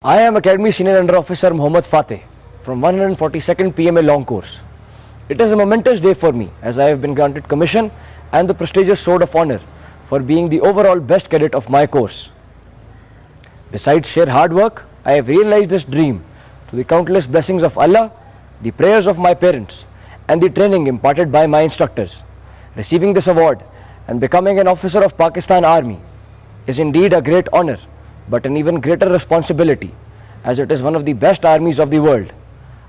I am Academy Senior Under Officer Mohammad Fateh from 142nd PMA Long Course. It is a momentous day for me as I have been granted commission and the prestigious Sword of Honor for being the overall best cadet of my course. Besides sheer hard work, I have realized this dream through the countless blessings of Allah, the prayers of my parents and the training imparted by my instructors. Receiving this award and becoming an officer of Pakistan Army is indeed a great honor, but an even greater responsibility as it is one of the best armies of the world.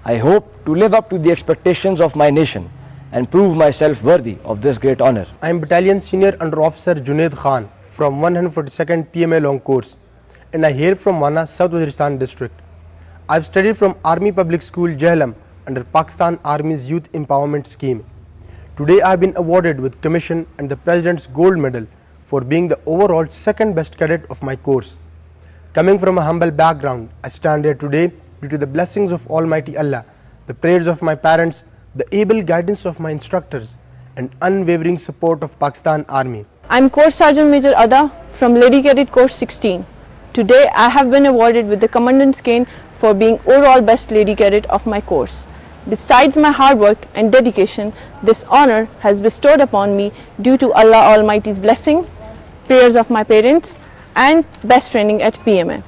I hope to live up to the expectations of my nation and prove myself worthy of this great honor. I am Battalion Senior Under Officer Junaid Khan from 142nd PMA Long Course and I hail from Wana, South Waziristan district. I have studied from Army Public School Jehlam under Pakistan Army's Youth Empowerment Scheme. Today I have been awarded with commission and the President's Gold Medal for being the overall second best cadet of my course. Coming from a humble background, I stand here today due to the blessings of Almighty Allah, the prayers of my parents, the able guidance of my instructors and unwavering support of Pakistan Army. I am Course Sergeant Major Ada from Lady Cadet Course 16. Today I have been awarded with the Commandant's Cane for being overall best Lady Cadet of my course. Besides my hard work and dedication, this honor has bestowed upon me due to Allah Almighty's blessing, prayers of my parents and best training at PMA.